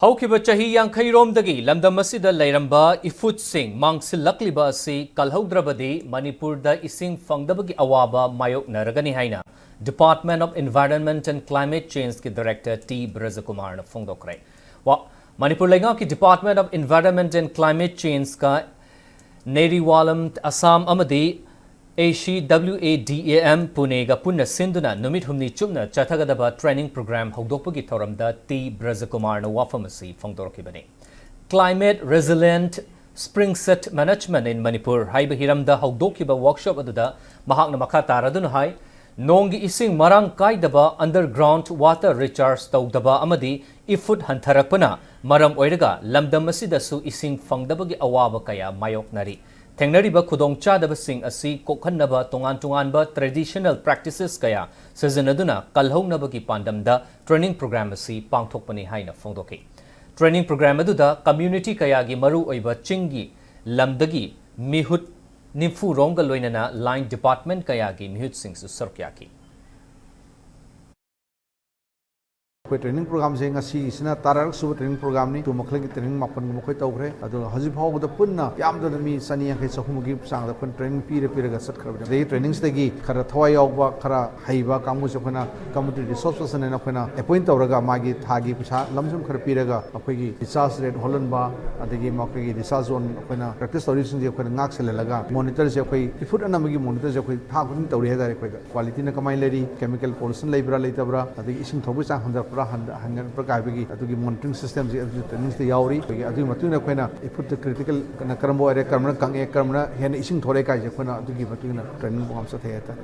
ꯍꯧꯈꯤꯕ ꯆꯍꯤ 50ꯔꯣꯝꯗꯒꯤ ꯂꯝꯗꯝ ꯑꯁꯤꯗ ꯂꯩꯔꯝꯕ ꯏꯐꯨꯠꯁꯤꯡ ꯃꯥꯡꯁꯤꯜꯂꯛꯂꯤꯕ ꯑꯁꯤ ꯀꯜꯍꯧꯗ꯭ꯔꯕꯗꯤ ꯃꯅꯤꯄꯨꯔꯗ ꯏꯁꯤꯡ ꯐꯪꯗꯕꯒꯤ ꯑꯋꯥꯕ ꯃꯥꯌꯣꯛꯅꯔꯒꯅꯤ ꯍꯥꯏꯅ department of environment and climate ꯆꯦꯟꯖꯀꯤ ꯗꯥꯏꯔꯦꯛꯇꯔ ꯇꯤ ꯕ꯭ꯔꯖꯀꯨꯃꯥꯔꯅ ꯐꯣꯡꯗꯣꯛꯈ꯭ꯔꯦ꯫ ꯃꯅꯤꯄꯨꯔ ꯂꯩꯉꯥꯛꯀꯤ department of environment and climate ꯆꯦꯟꯖꯀ ꯅꯦꯔꯤꯋꯥꯂꯝ ꯑꯁꯥꯝ ꯑꯃꯗꯤ ACWADAM ꯄꯨꯅꯦꯒ ꯄꯨꯟꯅ ꯁꯤꯟꯗꯨꯅ ꯅꯨꯃꯤꯠ ꯍꯨꯝꯅꯤ ꯆꯨꯞꯅ ꯆꯠꯊꯒꯗꯕ ꯇ꯭ꯔꯦꯅꯤꯡ ꯄ꯭रोग्राꯝ ꯍꯧꯗꯣꯛꯄꯒꯤ ꯊꯧꯔꯝꯗ ꯇꯤ ꯕ꯭ꯔꯖꯀꯨꯃꯥꯔꯅ ꯋꯥꯐꯝ ꯑꯁꯤ ꯐꯣꯡꯗꯣꯔꯛꯈꯤꯕꯅꯤ꯫ ꯀ꯭ꯂꯥꯏꯃꯦꯠ ꯔꯦꯁꯤꯂꯤꯌꯦꯟꯠ ꯁ꯭ꯄ꯭ꯔꯤꯡꯁꯦꯠ ꯃꯦꯅꯦꯖꯃꯦꯟꯠ ꯏꯟ ꯃꯅꯤꯄꯨꯔ ꯍꯥꯏꯕ ꯍꯤꯔꯝꯗ ꯍꯧꯗꯣꯛꯈꯤꯕ ꯋꯥꯔꯛꯁꯣꯞ ꯑꯗꯨꯗ ꯃꯍꯥꯛꯅ ꯃꯈꯥ ꯇꯥꯔꯗꯨꯅ ꯍꯥꯏ ꯅꯣꯡꯒꯤ ꯏꯁꯤꯡ ꯃꯔꯥꯡ ꯀꯥꯏꯗꯕ ꯑꯟꯗꯔꯒ꯭ꯔꯥꯎꯟꯗ ꯋꯥꯇꯔ ꯔꯤꯆꯥꯔꯖ ꯇꯧꯗꯕ ꯑꯃꯗꯤ ꯏꯐꯨꯠ ꯍꯟꯊꯔꯛꯄꯅ ꯃꯔꯝ ꯑꯣꯏꯔꯒ ꯂꯝꯗꯝ ꯑꯁꯤꯗꯁꯨ ꯏꯁꯤꯡ ꯐꯪꯗꯕꯒꯤ ꯑꯋꯥꯕ ꯀꯌꯥ ꯃꯥꯌꯣꯛꯅꯔꯤ꯫ ꯊꯦꯡꯅꯔꯤꯕ ꯈꯨꯗꯣꯡꯆꯥꯗꯕꯁꯤꯡ ꯑꯁꯤ ꯀꯣꯛꯍꯟꯅꯕ ꯇꯣꯉꯥꯟꯕ ꯇ꯭ꯔꯦꯗꯤꯁꯅꯦꯜ ꯄ꯭ꯔꯦꯛꯇꯤꯁꯦꯁ ꯀꯌꯥ ꯁꯤꯖꯤꯟꯅꯗꯨꯅ ꯀꯜꯍꯧꯅꯕꯒꯤ ꯄꯥꯟꯗꯝꯗ ꯇ꯭ꯔꯦꯅꯤꯡ ꯄ꯭रोग्राꯝ ꯑꯁꯤ ꯄꯥꯡꯊꯣꯛꯄꯅꯤ ꯍꯥꯏꯅ ꯐꯣꯡꯗꯣꯛꯈꯤ꯫ ꯇ꯭ꯔꯦꯅꯤꯡ ꯄ꯭रोग्राम ꯑꯗꯨꯗ ꯀꯝꯃ꯭ꯌꯨꯅꯤꯇꯤ ꯀꯌꯥꯒꯤ ꯃꯔꯨꯑꯣꯏꯕ ꯆꯤꯡꯒꯤ ꯂꯝꯗꯒꯤ ꯃꯤꯍꯨꯠ 90 ꯔꯣꯝꯒ ꯂꯣꯏꯅꯅ ꯂꯥꯏꯟ ꯗꯤꯄꯥꯔꯠꯃꯦꯟꯠ ꯀꯌꯥꯒꯤ ꯃꯤꯍꯨꯠꯁꯤꯡꯁꯨ ꯁꯔꯨꯛ ꯌꯥꯈꯤ꯫ ट्रेनिंग प्रोग्राम से ngasi तारक सुब ट्रेनिंग प्रोग्राम नि तुमखले की ट्रेनिंग मापन मखै तौग्रे अदु हजि फावबद पुन्ना यामदन मी सनी यांखै सहुमुगी सांगदा फन ट्रेनिंग पीरे गसत खरबद दे ट्रेनिंग से खरा थवाय यावबा खरा हैबा कांगु से फना कम्युनिटी रिसोर्स पर्सन ने फना अपॉइंट तौरगा मागी थागी पिसा लमसम खर पीरगा अखैगी रिसर्च रेट होलनबा अदगी मखैगी रिसर्च जोन फना प्रैक्टिस तौरिसिन जे फना ngak सेललगा मॉनिटर से खै इफुट अनमगी मॉनिटर से खै था खुन तौरि हेदारे खै क्वालिटी न कमाइ लेरी केमिकल पोल्यूशन लेब्रा लेतबरा अदगी इसिंग थोबु चा हंदर हंगन प्रकार की मॉनिटरिंग सिस्टम से ट्रेनिंग से यावरी इफुट क्रिटिकल कर्म कर्म कंगे कर्म हेन इसिंग थोड़े काय ट्रेनिंग प्रोग्राम से